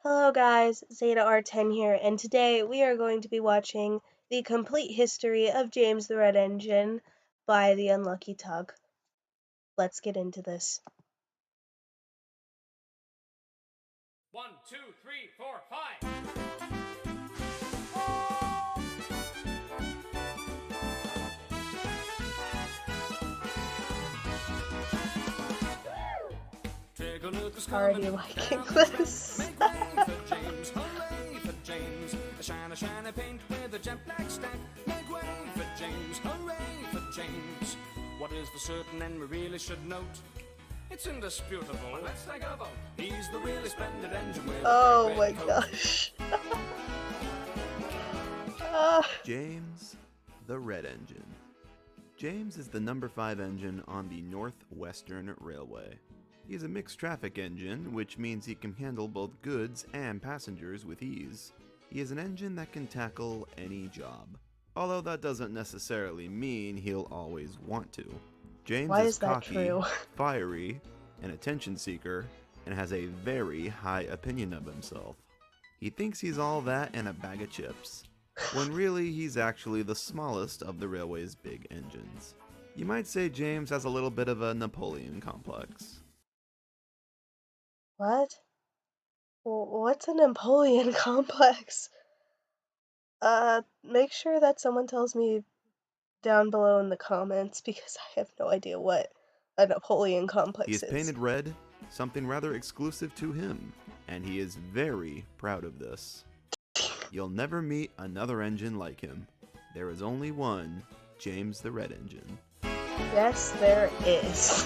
Hello guys, Zeta R10 here, and today we are going to be watching The Complete History of James the Red Engine by The Unlucky Tug. Let's get into this. 1, 2, 3, 4, 5. Take a look who's Already coming liking down the this. track. Make way for James, hooray for James. A shiny paint with a jet black stack. Make way for James, hooray for James. What is for certain and we really should note, it's indisputable. Let's take a vote. He's the really splendid engine with Oh a my red coat. gosh. James, the Red Engine. James is the number 5 engine on the Northwestern Railway. He is a mixed traffic engine, which means he can handle both goods and passengers with ease. He is an engine that can tackle any job, although that doesn't necessarily mean he'll always want to. James Why is is that cocky, true? fiery, an attention seeker, and has a very high opinion of himself. He thinks he's all that and a bag of chips, when really he's actually the smallest of the railway's big engines. You might say James has a little bit of a Napoleon complex. What? What's a Napoleon complex? Make sure that someone tells me down below in the comments because I have no idea what a Napoleon He complex is is. painted red, something rather exclusive to him, and he is very proud of this. You'll never meet another engine like him. There is only one, James the Red Engine. Yes, there is.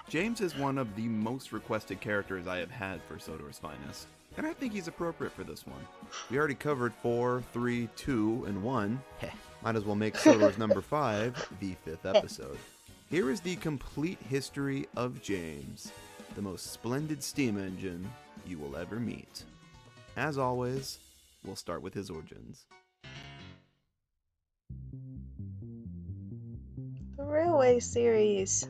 James is one of the most requested characters I have had for Sodor's Finest, and I think he's appropriate for this one. We already covered 4, 3, 2, and 1. Heh, might as well make Sodor's number 5 the 5th episode. Here is the complete history of James, the most splendid steam engine you will ever meet. As always, we'll start with his origins. The Railway series.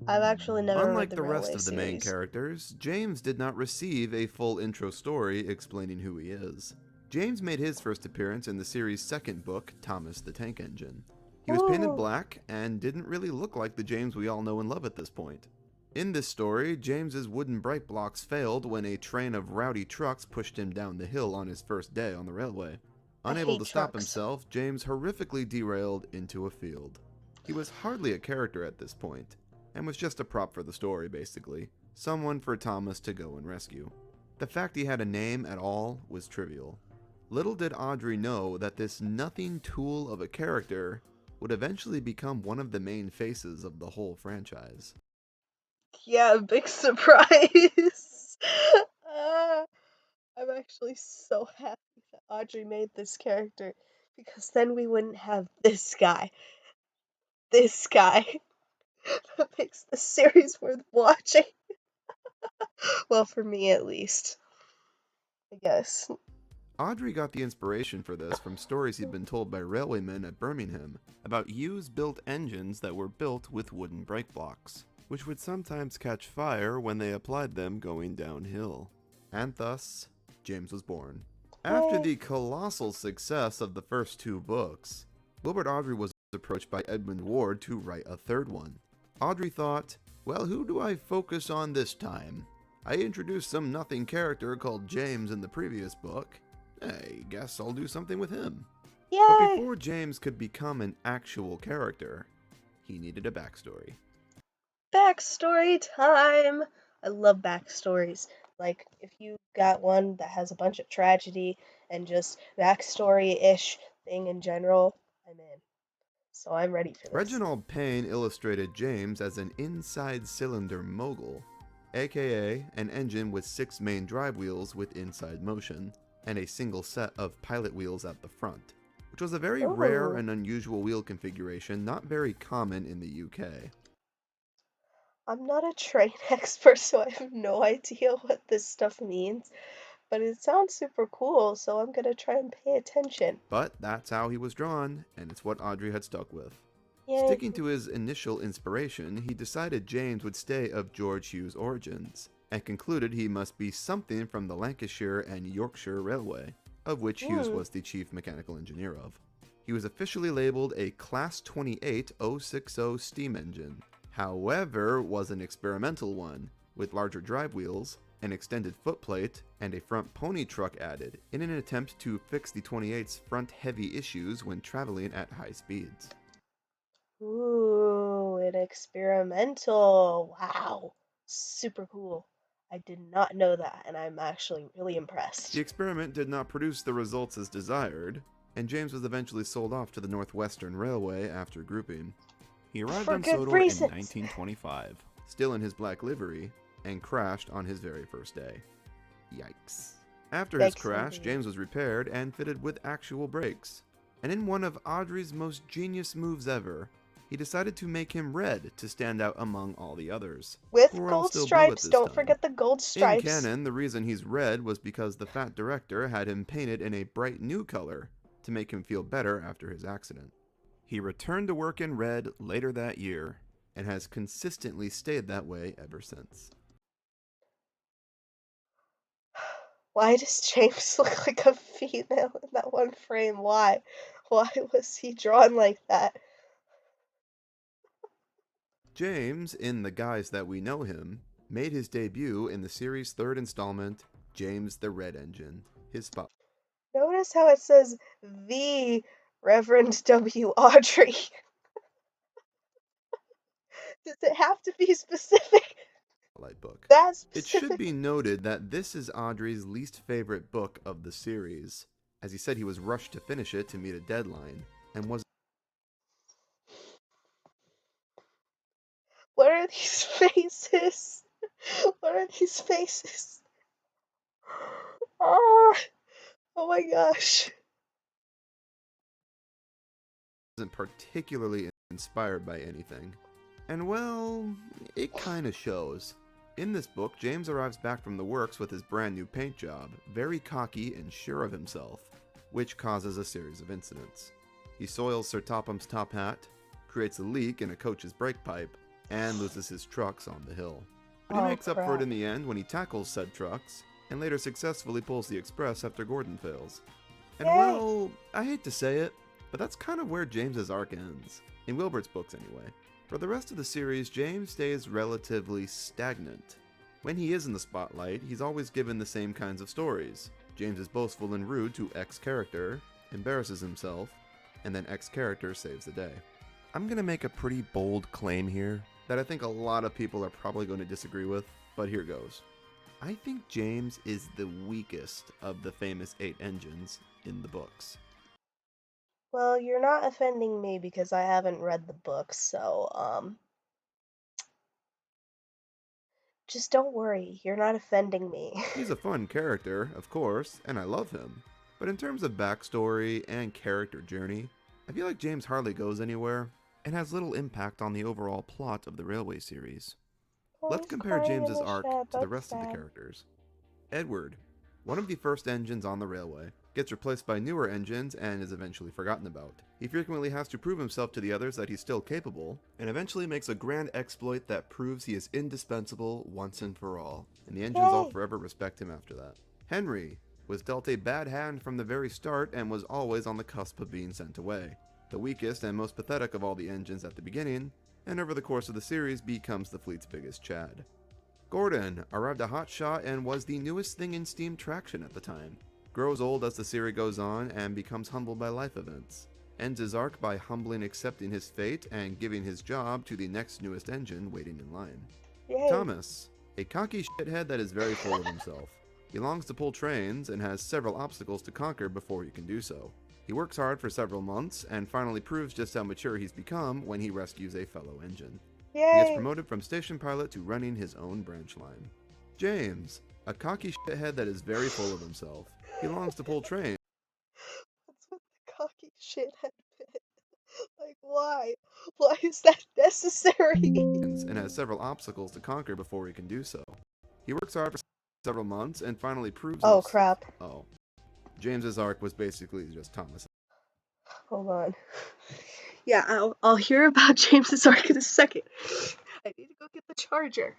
I've actually never read Unlike the the rest Railway of the main series. characters, James did not receive a full intro story explaining who he is. James made his first appearance in the series' second book, Thomas the Tank Engine. He was painted Ooh. black and didn't really look like the James we all know and love at this point. In this story, James's wooden bright blocks failed when a train of rowdy trucks pushed him down the hill on his first day on the railway. I Unable hate to stop trucks. himself, James horrifically derailed into a field. He was hardly a character at this point, and was just a prop for the story, basically. Someone for Thomas to go and rescue. The fact he had a name at all was trivial. Little did Audrey know that this nothing tool of a character would eventually become one of the main faces of the whole franchise. Yeah, big surprise. uh, I'm actually so happy that Audrey made this character because then we wouldn't have this guy. This guy that makes the series worth watching. Well, for me at least. I guess. Audrey got the inspiration for this from stories he'd been told by railwaymen at Birmingham about used-built engines that were built with wooden brake blocks, which would sometimes catch fire when they applied them going downhill. And thus, James was born. After the colossal success of the first 2 books, Wilbert Audrey was approached by Edmund Ward to write a third one. Audrey thought, well, who do I focus on this time? I introduced some nothing character called James in the previous book. I guess I'll do something with him. But Yay! before James could become an actual character, he needed a backstory. Backstory time! I love backstories. Like, if you got one that has a bunch of tragedy and just backstory-ish thing in general, I'm in. So I'm ready for this. Reginald Payne illustrated James as an inside cylinder mogul, aka an engine with 6 main drive wheels with inside motion, and a single set of pilot wheels at the front, which was a very rare Ooh. and unusual wheel configuration not very common in the UK. I'm not a train expert, so I have no idea what this stuff means, but it sounds super cool, so I'm gonna try and pay attention. But that's how he was drawn, and it's what Audrey had stuck with. Yay. Sticking to his initial inspiration, he decided James would stay of George Hughes' origins, and concluded he must be something from the Lancashire and Yorkshire Railway, of which Hughes Hmm. was the chief mechanical engineer of. He was officially labeled a Class 28 060 steam engine, however, was an experimental one, with larger drive wheels, an extended footplate, and a front pony truck added, in an attempt to fix the 28's front heavy issues when traveling at high speeds. Ooh, an experimental. Wow. Super cool. I did not know that, and I'm actually really The impressed. experiment did not produce the results as desired, and James was eventually sold off to the Northwestern Railway after grouping. He arrived For on good Sodor in reasons. 1925, still in his black livery, and crashed on his very first day. Yikes. After his Yikes, crash, indeed. James was repaired and fitted with actual brakes. And in one of Audrey's most genius moves ever, he decided to make him red to stand out among all the others, who With were all gold still blue at stripes. this Don't time. forget the gold In stripes. canon, the reason he's red was because the fat director had him painted in a bright new color to make him feel better after his accident. He returned to work in red later that year and has consistently stayed that way ever since. Why does James look like a female in that one frame? Why? Why was he drawn like that? James, in the guise that we know him, made his debut in the series' third installment, James the Red Engine, his spot. Notice how it says the Reverend W. Audrey. Does it have to be specific? Spotlight book. That It should specific? be noted that this is Audrey's least favorite book of the series, as he said he was rushed to finish it to meet a deadline, and was What are these faces? What are these faces? Oh, oh my gosh. wasn't particularly inspired by anything. And well, it kinda shows. In this book, James arrives back from the works with his brand new paint job, very cocky and sure of himself, which causes a series of incidents. He soils Sir Topham's top hat, creates a leak in a coach's brake pipe, and loses his trucks on the hill. But he Oh makes up for it crap. in the end when he tackles said trucks, and later successfully pulls the express after Gordon fails. And Yay. well, I hate to say it, but that's kind of where James's arc ends. In Wilbert's books, anyway. For the rest of the series, James stays relatively stagnant. When he is in the spotlight, he's always given the same kinds of stories. James is boastful and rude to X character, embarrasses himself, and then X character saves the day. I'm gonna make a pretty bold claim here that I think a lot of people are probably going to disagree with, but here goes. I think James is the weakest of the famous 8 engines in the books. Well, you're not offending me because I haven't read the book, so just don't worry. You're not offending me. He's a fun character, of course, and I love him. But in terms of backstory and character journey, I feel like James hardly goes anywhere and has little impact on the overall plot of the Railway series. Oh, Let's he's compare crying in James's the arc shed. to the That's rest of the sad. characters. Edward, one of the first engines on the railway, gets replaced by newer engines and is eventually forgotten about. He frequently has to prove himself to the others that he's still capable, and eventually makes a grand exploit that proves he is indispensable once and for all, and the engines all Yay. forever respect him after that. Henry was dealt a bad hand from the very start and was always on the cusp of being sent away. The weakest and most pathetic of all the engines at the beginning, and over the course of the series becomes the fleet's biggest Chad. Gordon arrived a hot shot and was the newest thing in steam traction at the time. Grows old as the series goes on and becomes humbled by life events. Ends his arc by humbly accepting his fate and giving his job to the next newest engine waiting in line. Yay. Thomas, a cocky shithead that is very full of himself. He longs to pull trains and has several obstacles to conquer before he can do so. He works hard for several months and finally proves just how mature he's become when he rescues a fellow engine. He gets Yay. promoted from station pilot to running his own branch line. James, a cocky shithead that is very full of himself. He longs to pull trains What's with the cocky shithead bit? Like, why? Why is that necessary? and has several obstacles to conquer before he can do so. He works hard for several months and finally proves Oh, himself. crap. Oh. James's arc was basically just Thomas. Hold on. Yeah, I'll hear about James's arc in a second. I need to go get the charger.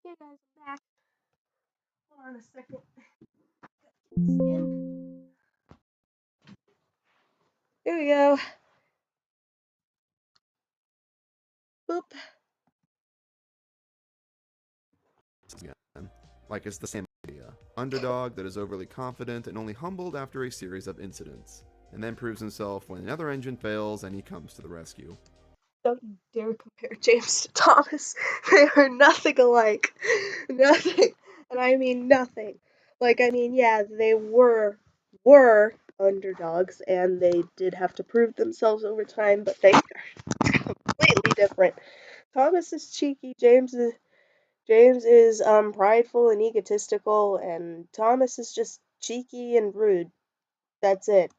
Hey guys, I'm back. Hold on a second. Skin. Here we go. Boop. Again. Like it's the same idea. Underdog that is overly confident and only humbled after a series of incidents, and then proves himself when another engine fails and he comes to the rescue. Don't you dare compare James to Thomas. They are nothing alike. Nothing. And I mean nothing. Like, I mean, yeah, they were underdogs and they did have to prove themselves over time, but they are completely different. Thomas is cheeky, James is prideful and egotistical, and Thomas is just cheeky and rude. That's it.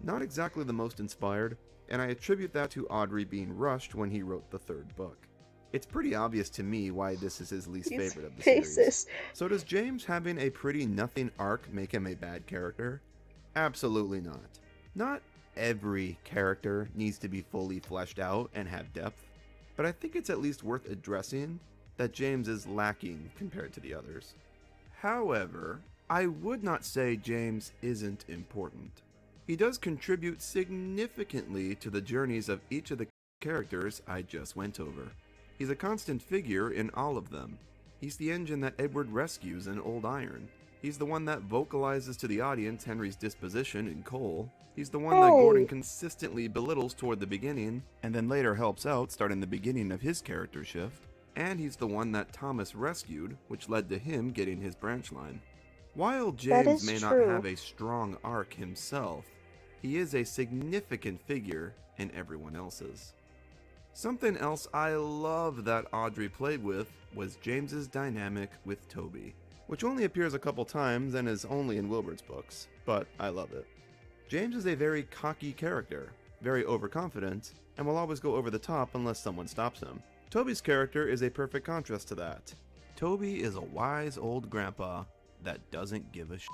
Not exactly the most inspired, and I attribute that to Audrey being rushed when he wrote the third book. It's pretty obvious to me why this is his least He's favorite of the series. racist. So does James having a pretty nothing arc make him a bad character? Absolutely not. Not every character needs to be fully fleshed out and have depth, but I think it's at least worth addressing that James is lacking compared to the others. However, I would not say James isn't important. He does contribute significantly to the journeys of each of the characters I just went over. He's a constant figure in all of them. He's the engine that Edward rescues in Old Iron. He's the one that vocalizes to the audience Henry's disposition in Cole. He's the one that Gordon consistently belittles toward the beginning, and then later helps out starting the beginning of his character shift. And he's the one that Thomas rescued, which led to him getting his branch line. While James may not have a strong arc himself, he is a significant figure in everyone else's. Something else I love that Audrey played with was James's dynamic with Toby, which only appears a couple times and is only in Wilbert's books, but I love it. James is a very cocky character, very overconfident, and will always go over the top unless someone stops him. Toby's character is a perfect contrast to that. Toby is a wise old grandpa that doesn't give a shit.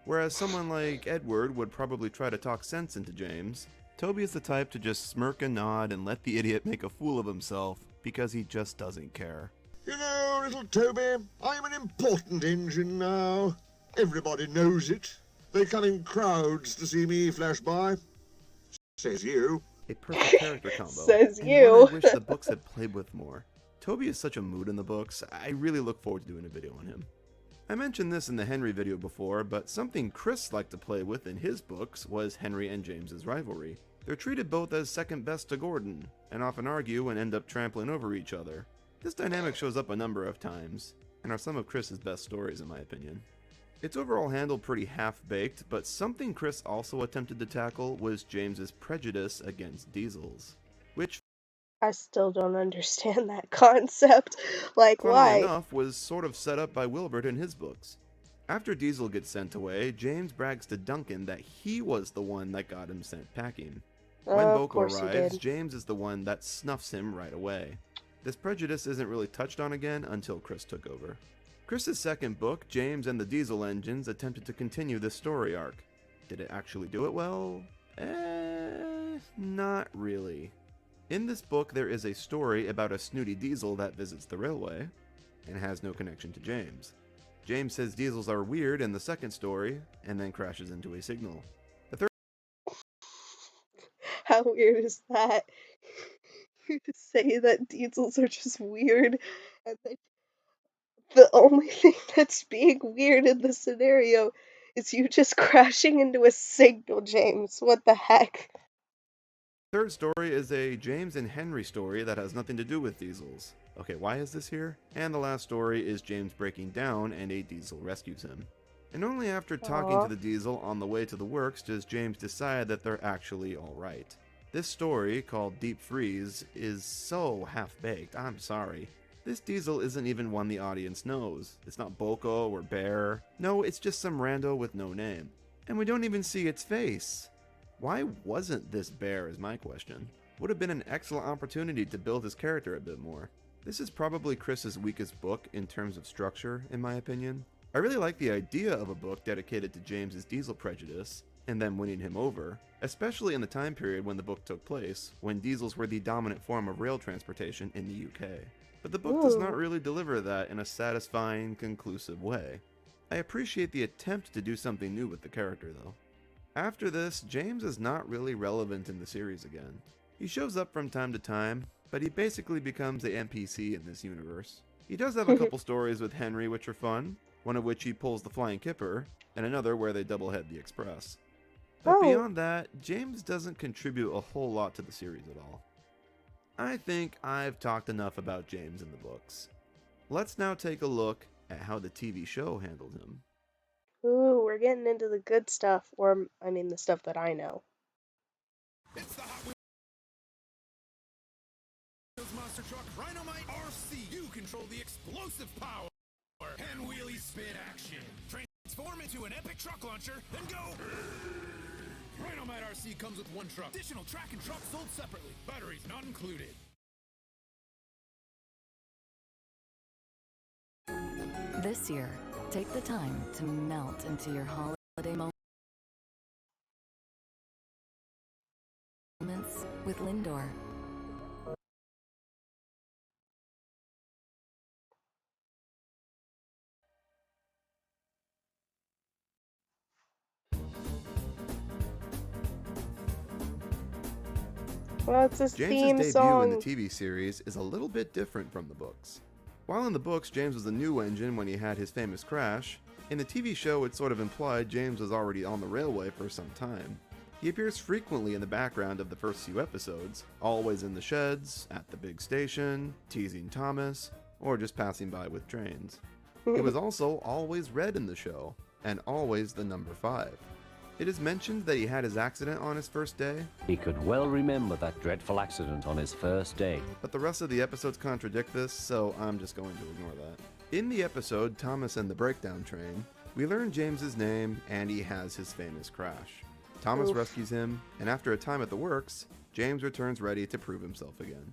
Whereas someone like Edward would probably try to talk sense into James, Toby is the type to just smirk and nod and let the idiot make a fool of himself because he just doesn't care. You know, little Toby, I'm an important engine now. Everybody knows it. They come in crowds to see me flash by. Says you. A perfect character combo. Says and you. one I wish the books had played with more. Toby is such a mood in the books, I really look forward to doing a video on him. I mentioned this in the Henry video before, but something Chris liked to play with in his books was Henry and James's rivalry. They're treated both as second best to Gordon, and often argue and end up trampling over each other. This dynamic shows up a number of times, and are some of Chris's best stories in my opinion. It's overall handled pretty half-baked, but something Chris also attempted to tackle was James's prejudice against diesels, which I still don't understand that concept. Like, funnily why? enough, was sort of set up by Wilbert in his books. After Diesel gets sent away, James brags to Duncan that he was the one that got him sent packing. When Of Boko course he arrives, did. James is the one that snuffs him right away. This prejudice isn't really touched on again until Chris took over. Chris's second book, James and the Diesel Engines, attempted to continue this story arc. Did it actually do it well? Not really. In this book, there is a story about a snooty diesel that visits the railway, and has no connection to James. James says diesels are weird in the second story, and then crashes into a signal. The third How weird is that? You just say that diesels are just weird, and then the only thing that's being weird in the scenario is you just crashing into a signal, James. What the heck? third story is a James and Henry story that has nothing to do with diesels. Okay, why is this here? And the last story is James breaking down and a diesel rescues him. And only after talking Aw. to the diesel on the way to the works does James decide that they're actually alright. This story, called Deep Freeze, is so half-baked, I'm sorry. This diesel isn't even one the audience knows. It's not Boko or Bear. No, it's just some rando with no name. And we don't even see its face. Why wasn't this Bear is my question. Would have been an excellent opportunity to build his character a bit more. This is probably Chris's weakest book in terms of structure, in my opinion. I really like the idea of a book dedicated to James's diesel prejudice, and them winning him over, especially in the time period when the book took place, when diesels were the dominant form of rail transportation in the UK. But the book does not really deliver that in a satisfying, conclusive way. I appreciate the attempt to do something new with the character, though. After this, James is not really relevant in the series again. He shows up from time to time, but he basically becomes the NPC in this universe. He does have a couple stories with Henry which are fun, one of which he pulls the Flying Kipper, and another where they doublehead the Express. But beyond that, James doesn't contribute a whole lot to the series at all. I think I've talked enough about James in the books. Let's now take a look at how the TV show handled him. Ooh, we're getting into the good stuff, or, I mean, the stuff that I know. It's the Hot Wheels monster truck Rhinomite RC. You control the explosive power and wheelie spin action. Transform into an epic truck launcher and go. Rhinomite RC comes with one truck. Additional track and truck sold separately. Batteries not included. This year, take the time to melt into your holiday moments with Lindor. Well, it's his James's theme debut song. in the TV series is a little bit different from the books. While in the books, James was a new engine when he had his famous crash, in the TV show it's sort of implied James was already on the railway for some time. He appears frequently in the background of the first few episodes, always in the sheds, at the big station, teasing Thomas, or just passing by with trains. It was also always red in the show, and always the number 5. It is mentioned that he had his accident on his first day. He could well remember that dreadful accident on his first day. But the rest of the episodes contradict this, so I'm just going to ignore that. In the episode Thomas and the Breakdown Train, we learn James's name and he has his famous crash. Thomas rescues him, and after a time at the works, James returns ready to prove himself again.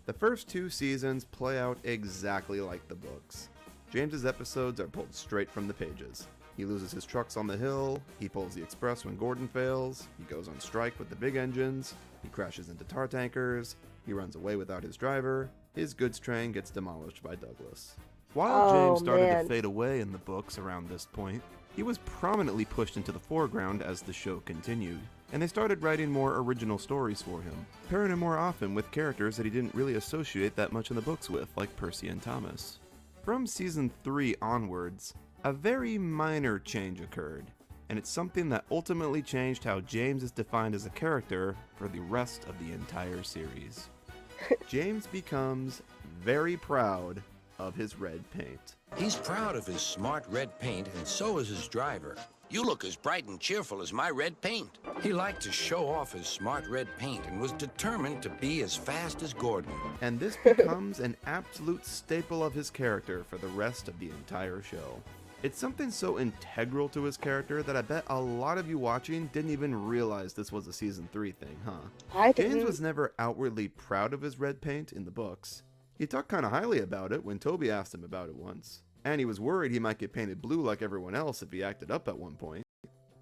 The first 2 seasons play out exactly like the books. James's episodes are pulled straight from the pages. He loses his trucks on the hill, he pulls the express when Gordon fails, he goes on strike with the big engines, he crashes into tar tankers, he runs away without his driver, his goods train gets demolished by Douglas. While James started to fade away in the books around this point, he was prominently pushed into the foreground as the show continued, and they started writing more original stories for him, pairing him more often with characters that he didn't really associate that much in the books with, like Percy and Thomas. From season 3 onwards, a very minor change occurred, and it's something that ultimately changed how James is defined as a character for the rest of the entire series. James becomes very proud of his red paint. He's proud of his smart red paint, and so is his driver. You look as bright and cheerful as my red paint. He liked to show off his smart red paint and was determined to be as fast as Gordon. And this becomes an absolute staple of his character for the rest of the entire show. It's something so integral to his character that I bet a lot of you watching didn't even realize this was a season 3 thing, huh? I didn't. James was never outwardly proud of his red paint in the books. He talked kind of highly about it when Toby asked him about it once. And he was worried he might get painted blue like everyone else if he acted up at one point.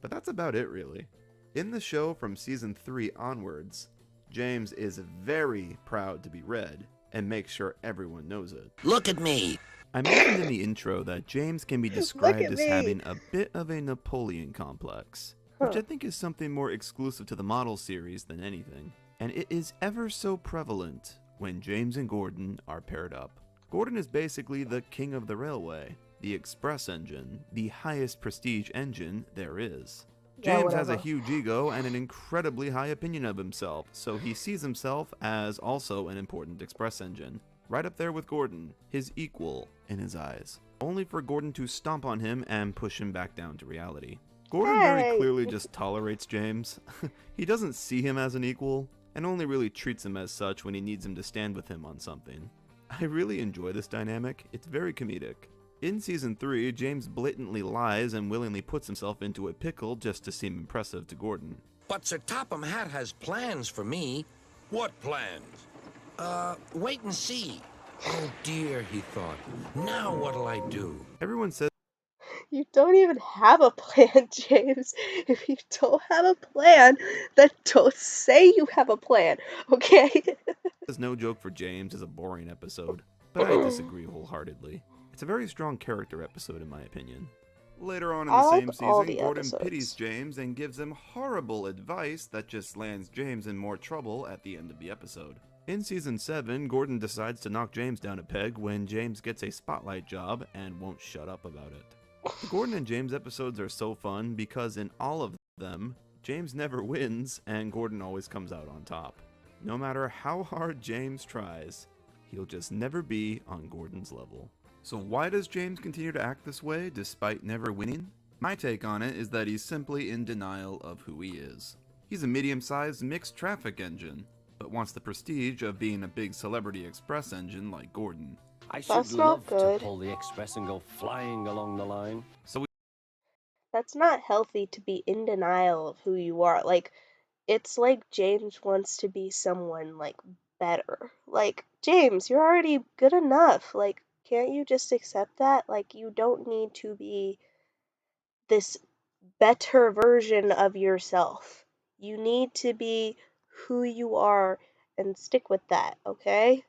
But that's about it, really. In the show from season 3 onwards, James is very proud to be red and makes sure everyone knows it. Look at me. I mentioned in the intro that James can be described as having a bit of a Napoleon complex, which I think is something more exclusive to the model series than anything. And it is ever so prevalent when James and Gordon are paired up. Gordon is basically the king of the railway, the express engine, the highest prestige engine there is. James has a huge ego and an incredibly high opinion of himself, so he sees himself as also an important express engine, right up there with Gordon, his equal in his eyes, only for Gordon to stomp on him and push him back down to reality. Gordon very clearly just tolerates James. He doesn't see him as an equal, and only really treats him as such when he needs him to stand with him on something. I really enjoy this dynamic, it's very comedic. In season 3, James blatantly lies and willingly puts himself into a pickle just to seem impressive to Gordon. But Sir Topham Hatt has plans for me. What plans? Wait and see. Oh dear, he thought. Now what'll I do? Everyone says You don't even have a plan, James. If you don't have a plan, then don't say you have a plan, okay? It's no joke for James is a boring episode, but I disagree wholeheartedly. It's a very strong character episode in my opinion. Later on in the I like same all season, the Gordon pities episodes. James and gives him horrible advice that just lands James in more trouble at the end of the episode. In season 7, Gordon decides to knock James down a peg when James gets a spotlight job and won't shut up about it. The Gordon and James episodes are so fun because in all of them, James never wins and Gordon always comes out on top. No matter how hard James tries, he'll just never be on Gordon's level. So why does James continue to act this way despite never winning? My take on it is that he's simply in denial of who he is. He's a medium-sized mixed traffic engine, but wants the prestige of being a big celebrity express engine like Gordon. I That's should not love to good. pull the express and go flying along the line. So That's not healthy to be in denial of who you are. Like, it's like James wants to be someone, like, better. Like, James, you're already good enough. Like, can't you just accept that? Like, you don't need to be this better version of yourself. You need to be who you are and stick with that, okay?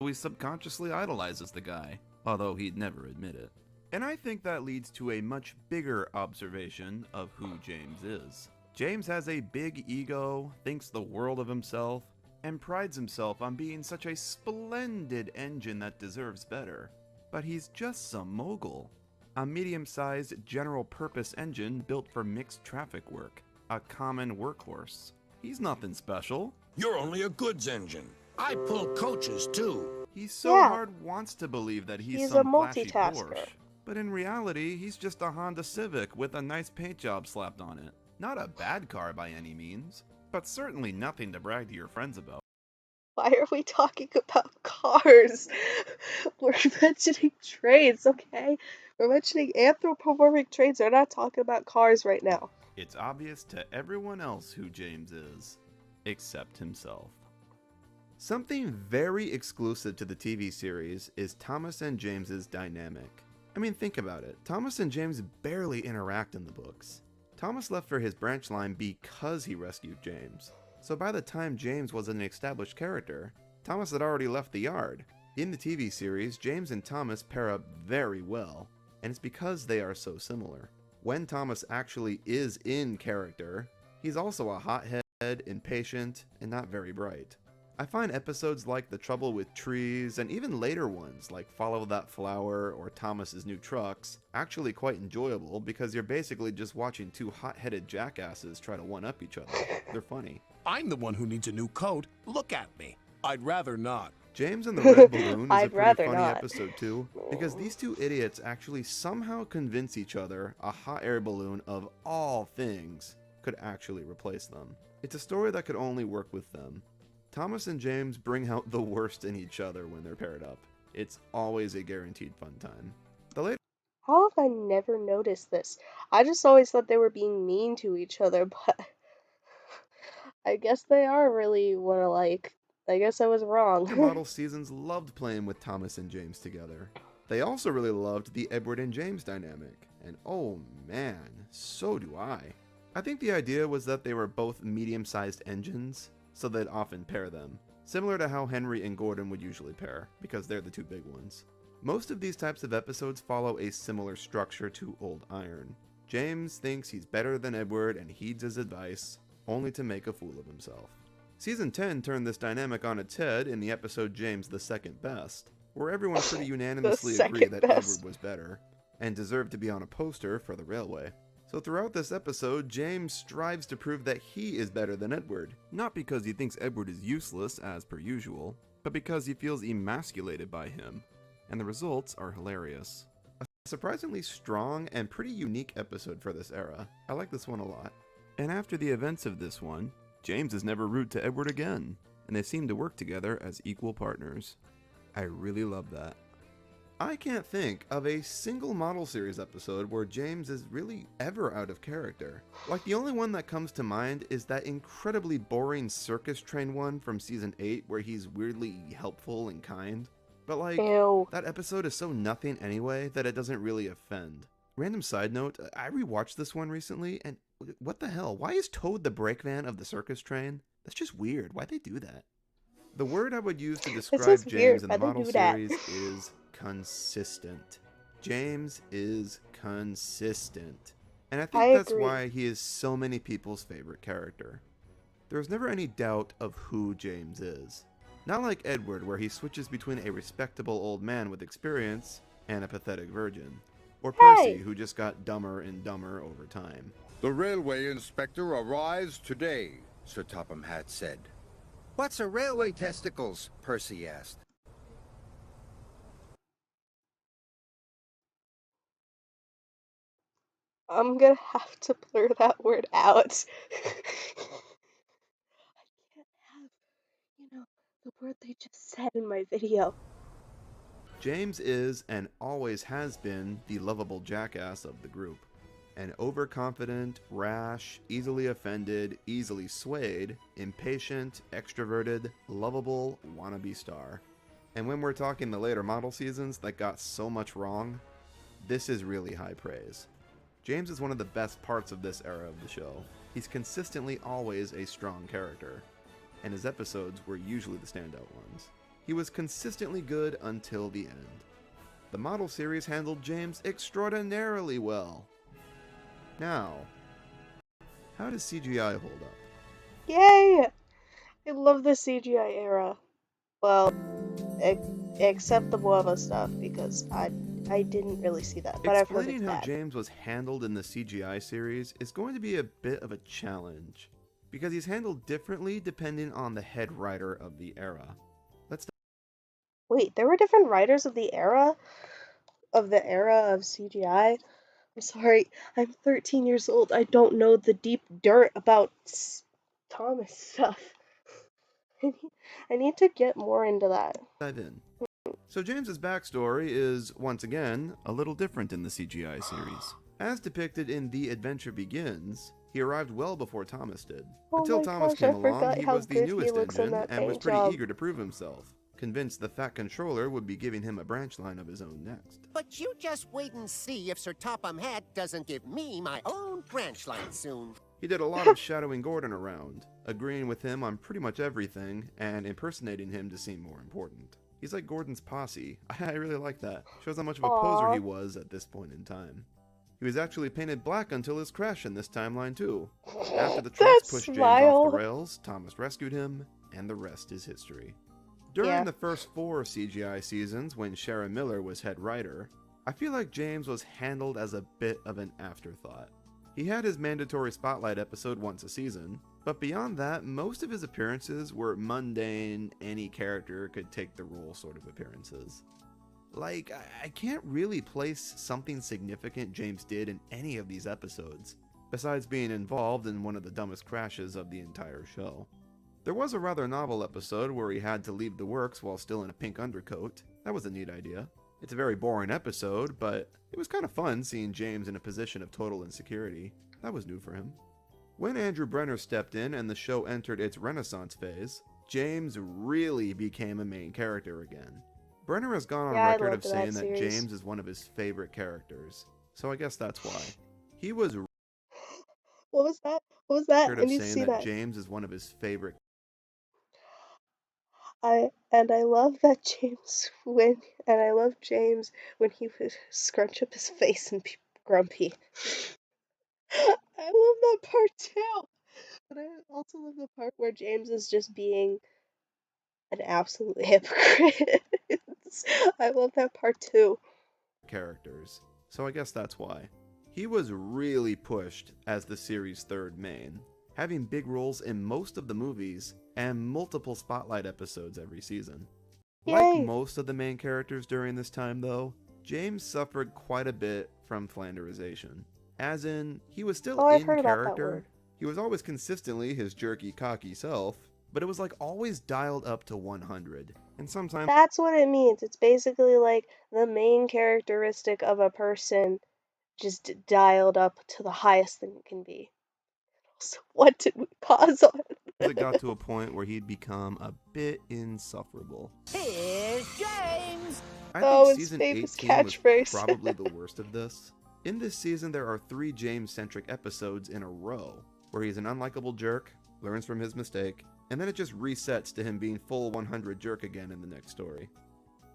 he subconsciously idolizes the guy, although he'd never admit it. And I think that leads to a much bigger observation of who James is. James has a big ego, thinks the world of himself, and prides himself on being such a splendid engine that deserves better. But he's just some mogul. A medium-sized general-purpose engine built for mixed traffic work. A common workhorse. He's nothing special. You're only a goods engine. I pull coaches, too. He so Yeah. hard wants to believe that he's He's a some flashy multitasker. Porsche. But in reality, he's just a Honda Civic with a nice paint job slapped on it. Not a bad car by any means, but certainly nothing to brag to your friends about. Why are we talking about cars? We're mentioning trains, okay? We're mentioning anthropomorphic trains. We're not talking about cars right now. It's obvious to everyone else who James is, except himself. Something very exclusive to the TV series is Thomas and James's dynamic. I mean, think about it. Thomas and James barely interact in the books. Thomas left for his branch line because he rescued James. So by the time James was an established character, Thomas had already left the yard. In the TV series, James and Thomas pair up very well, and it's because they are so similar. When Thomas actually is in character, he's also a hothead, impatient, and not very bright. I find episodes like The Trouble with Trees, and even later ones like Follow That Flower or Thomas's New Trucks, actually quite enjoyable because you're basically just watching two hot-headed jackasses try to one-up each other. They're funny. I'm the one who needs a new coat. Look at me. I'd rather not. James and the Red Balloon is a I'd pretty rather funny not. episode too, because these two idiots actually somehow convince each other a hot air balloon of all things could actually replace them. It's a story that could only work with them. Thomas and James bring out the worst in each other when they're paired up. It's always a guaranteed fun time. The later How have I never noticed this? I just always thought they were being mean to each other, but I guess they are really one alike. I guess I was wrong. model seasons loved playing with Thomas and James together. They also really loved the Edward and James dynamic, and oh man, so do I. I think the idea was that they were both medium-sized engines, so they'd often pair them, similar to how Henry and Gordon would usually pair, because they're the two big ones. Most of these types of episodes follow a similar structure to Old Iron. James thinks he's better than Edward and heeds his advice, only to make a fool of himself. Season 10 turned this dynamic on its head in the episode James the Second Best, where everyone pretty unanimously agreed that second best. Edward was better, and deserved to be on a poster for the railway. So throughout this episode, James strives to prove that he is better than Edward, not because he thinks Edward is useless as per usual, but because he feels emasculated by him, and the results are hilarious. A surprisingly strong and pretty unique episode for this era. I like this one a lot. And after the events of this one, James is never rude to Edward again, and they seem to work together as equal partners. I really love that. I can't think of a single model series episode where James is really ever out of character. Like, the only one that comes to mind is that incredibly boring circus train one from season 8 where he's weirdly helpful and kind. But like, Ew. that episode is so nothing anyway that it doesn't really offend. Random side note, I rewatched this one recently, and what the hell? Why is Toad the brake van of the circus train? That's just weird. Why'd they do that? The word I would use to This describe is James weird. in Why the they model do that? series is consistent. James is consistent. And I I think that's agree. why he is so many people's favorite character. There's never any doubt of who James is. Not like Edward, where he switches between a respectable old man with experience and a pathetic virgin. Or Percy, Hey! who just got dumber and dumber over time. The railway inspector arrives today, Sir Topham Hatt said. What's a railway testicles? Percy asked. I'm gonna have to blur that word out. I can't have, the word they just said in my video. James is and always has been the lovable jackass of the group. An overconfident, rash, easily offended, easily swayed, impatient, extroverted, lovable wannabe star. And when we're talking the later model seasons that got so much wrong, this is really high praise. James is one of the best parts of this era of the show. He's consistently always a strong character, and his episodes were usually the standout ones. He was consistently good until the end. The model series handled James extraordinarily well. Now, how does CGI hold up? Yay! I love the CGI era. Well, except the Boba stuff, because I didn't really see that, but I've heard it's Explaining how bad. James was handled in the CGI series is going to be a bit of a challenge, because he's handled differently depending on the head writer of the era. Wait, there were different writers of the era? Of the era of CGI? I'm sorry, I'm 13 years old. I don't know the deep dirt about Thomas stuff. I need to get more into that. Dive in. So James's backstory is, once again, a little different in the CGI series. As depicted in The Adventure Begins, he arrived well before Thomas did. Oh Until my Thomas gosh, came I along, forgot he how was the good he newest looks in engine that and was paint pretty job. eager to prove himself, convinced the fat controller would be giving him a branch line of his own next. But you just wait and see if Sir Topham Hatt doesn't give me my own branch line soon. He did a lot of shadowing Gordon around, agreeing with him on pretty much everything, and impersonating him to seem more important. He's like Gordon's posse. I really like that. Shows how much of a poser he was at this point in time. He was actually painted black until his crash in this timeline too. After the trucks pushed James off the rails, Thomas rescued him, and the rest is history. During the first 4 CGI seasons, when Sharon Miller was head writer, I feel like James was handled as a bit of an afterthought. He had his mandatory spotlight episode once a season, but beyond that, most of his appearances were mundane, any character could take the role sort of appearances. Like, I can't really place something significant James did in any of these episodes, besides being involved in one of the dumbest crashes of the entire show. There was a rather novel episode where he had to leave the works while still in a pink undercoat. That was a neat idea. It's a very boring episode, but it was kind of fun seeing James in a position of total insecurity. That was new for him. When Andrew Brenner stepped in and the show entered its renaissance phase, James really became a main character again. Brenner has gone on record of saying that James is one of his favorite characters, so I guess that's why. He was What was that? What was that? record of saying that James is one of his favorite. I love that I love James when he would scrunch up his face and be grumpy. I love that part too. But I also love the part where James is just being an absolute hypocrite. I love that part too. Characters, so I guess that's why. He was really pushed as the series' third main, having big roles in most of the movies and multiple spotlight episodes every season. Yay. Like most of the main characters during this time though, James suffered quite a bit from Flanderization. As in, he was still in character, he was always consistently his jerky, cocky self, but it was like always dialed up to 100, and sometimes... That's what it means. It's basically like the main characteristic of a person just dialed up to the highest thing it can be. So what did we pause on? It got to a point where he'd become a bit insufferable. Here's James! I think season 18 was catchphrase. probably the worst of this. In this season, there are 3 James-centric episodes in a row, where he's an unlikable jerk, learns from his mistake, and then it just resets to him being full 100 jerk again in the next story.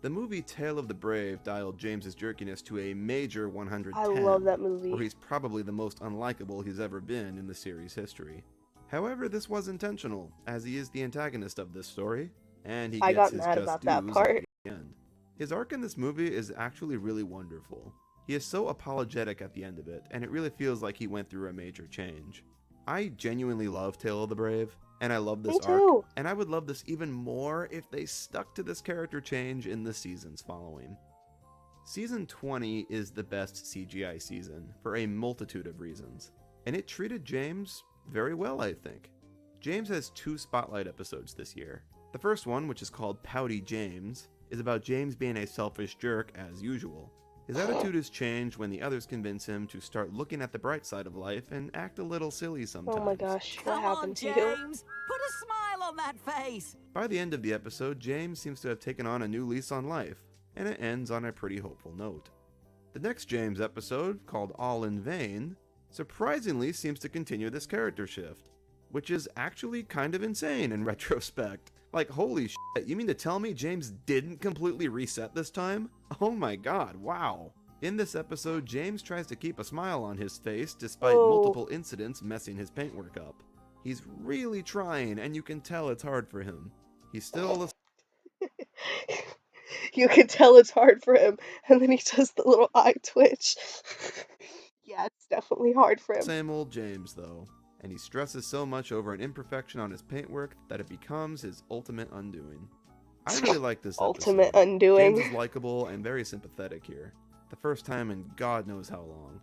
The movie Tale of the Brave dialed James's jerkiness to a major 110, I love that movie. where he's probably the most unlikable he's ever been in the series' history. However, this was intentional, as he is the antagonist of this story, and he I gets got his mad just about that dues part. at the end. His arc in this movie is actually really wonderful. He is so apologetic at the end of it, and it really feels like he went through a major change. I genuinely love Tale of the Brave, and I love this Me too. arc, and I would love this even more if they stuck to this character change in the seasons following. Season 20 is the best CGI season, for a multitude of reasons, and it treated James very well, I think. James has 2 spotlight episodes this year. The first one, which is called Pouty James, is about James being a selfish jerk as usual. His attitude is changed when the others convince him to start looking at the bright side of life and act a little silly sometimes. Oh my gosh, what Come on, happened to you? James! Put a smile on that face! By the end of the episode, James seems to have taken on a new lease on life, and it ends on a pretty hopeful note. The next James episode, called All in Vain, surprisingly seems to continue this character shift, which is actually kind of insane in retrospect. Like, holy shit, you mean to tell me James didn't completely reset this time? Oh my god, wow. In this episode, James tries to keep a smile on his face despite multiple incidents messing his paintwork up. He's really trying, and you can tell it's hard for him. He's still a You can tell it's hard for him, and then he does the little eye twitch. Yeah, it's definitely hard for him. same old James, though, and he stresses so much over an imperfection on his paintwork that it becomes his ultimate undoing. I really like this Ultimate episode. undoing. James is likable and very sympathetic here. The first time in God knows how long.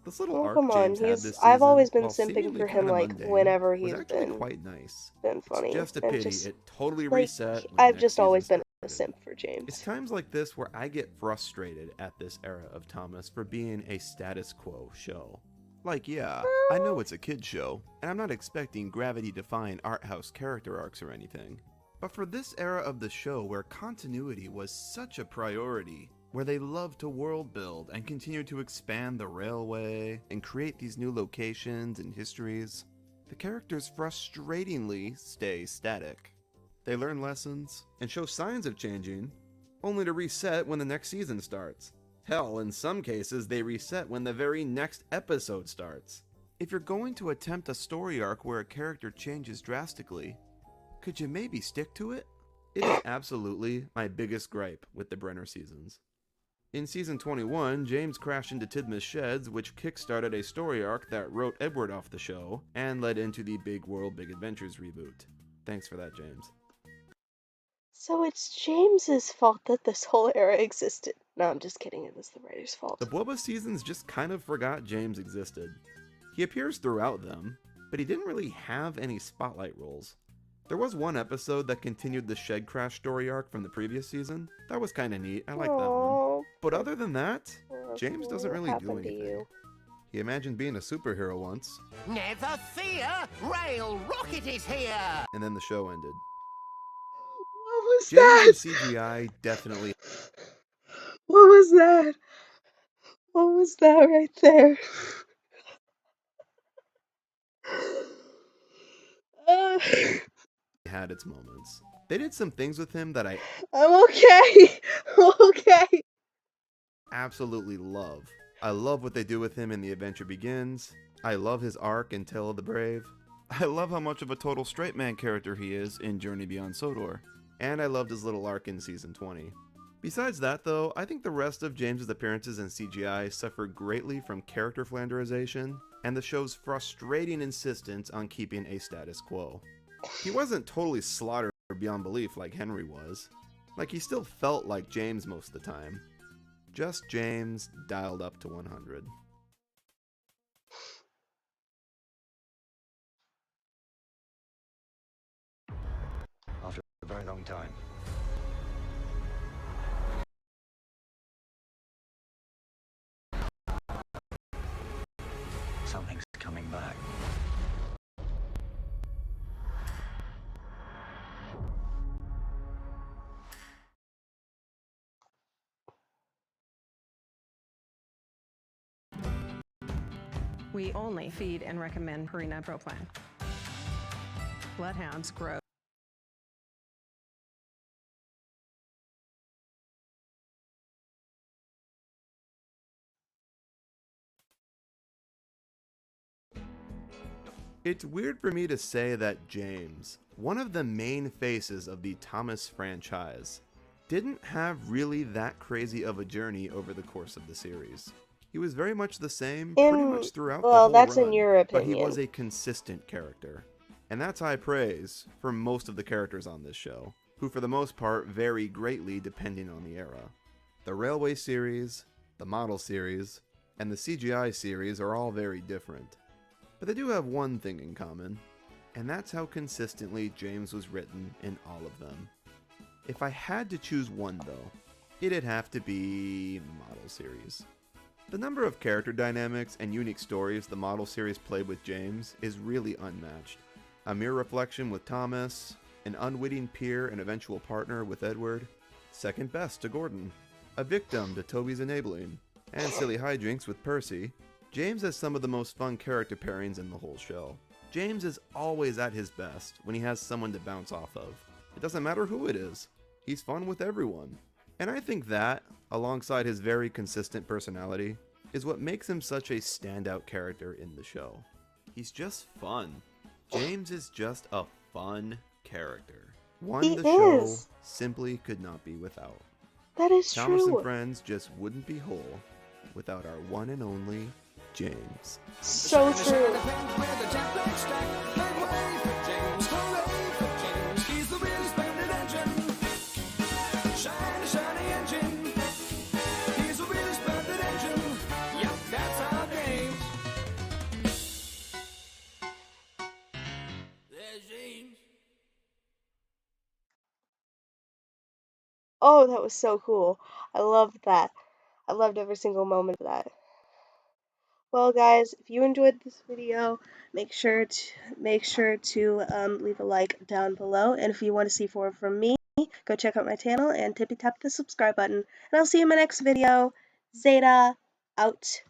This little arc come on, James had this I've season, always been while simping seemingly for him, kinda like, mundane, whenever was he's actually been quite nice. funny. It's just a and pity just, it totally like, reset when I've the just next always season been a started. simp for James. It's times like this where I get frustrated at this era of Thomas for being a status quo show. Like, yeah, I know it's a kid's show, and I'm not expecting gravity-defying art house character arcs or anything. But for this era of the show where continuity was such a priority, where they love to world build and continue to expand the railway and create these new locations and histories, the characters frustratingly stay static. They learn lessons and show signs of changing, only to reset when the next season starts. Hell, in some cases, they reset when the very next episode starts. If you're going to attempt a story arc where a character changes drastically, could you maybe stick to it? It is absolutely my biggest gripe with the Brenner seasons. In season 21, James crashed into Tidmouth Sheds, which kickstarted a story arc that wrote Edward off the show and led into the Big World Big Adventures reboot. Thanks for that, James. So it's James's fault that this whole era existed. No, I'm just kidding. It was the writer's fault. The Boba seasons just kind of forgot James existed. He appears throughout them, but he didn't really have any spotlight roles. There was one episode that continued the Shed Crash story arc from the previous season. That was kind of neat. I like that one. But other than that, James doesn't really do anything. He imagined being a superhero once, Never fear! Rail Rocket is here! and then the show ended. What was James that? in CGI definitely. What was that? What was that right there? Had its moments. They did some things with him that I I'm okay. I'm okay. absolutely love. I love what they do with him in The Adventure Begins. I love his arc in Tale of the Brave. I love how much of a total straight man character he is in Journey Beyond Sodor. And I loved his little arc in Season 20. Besides that though, I think the rest of James's appearances in CGI suffered greatly from character flanderization and the show's frustrating insistence on keeping a status quo. He wasn't totally slaughtered beyond belief like Henry was. Like, he still felt like James most of the time. Just James dialed up to 100. After a very long time. Something's coming back. We only feed and recommend Purina Pro Plan. Bloodhounds grow. It's weird for me to say that James, one of the main faces of the Thomas franchise, didn't have really that crazy of a journey over the course of the series. He was very much the same pretty much throughout the whole That's in run, your but he was opinion. a consistent character. And that's high praise for most of the characters on this show, who for the most part vary greatly depending on the era. The Railway series, the Model series, and the CGI series are all very different. But they do have one thing in common, and that's how consistently James was written in all of them. If I had to choose one though, it'd have to be Model series. The number of character dynamics and unique stories the Model series played with James is really unmatched. A mere reflection with Thomas, an unwitting peer and eventual partner with Edward, second best to Gordon, a victim to Toby's enabling, and silly hijinks with Percy. James has some of the most fun character pairings in the whole show. James is always at his best when he has someone to bounce off of. It doesn't matter who it is. He's fun with everyone. And I think that, alongside his very consistent personality, is what makes him such a standout character in the show. He's just fun. James is just a fun character. One He the show is. simply could not be without. That is Thomas and true. Friends just wouldn't be whole without our one and only James. So true. Oh, that was so cool. I loved that. I loved every single moment of that. Well, guys, if you enjoyed this video, make sure to leave a like down below. And if you want to see more from me, go check out my channel and tippy tap the subscribe button. And I'll see you in my next video. Zeta out.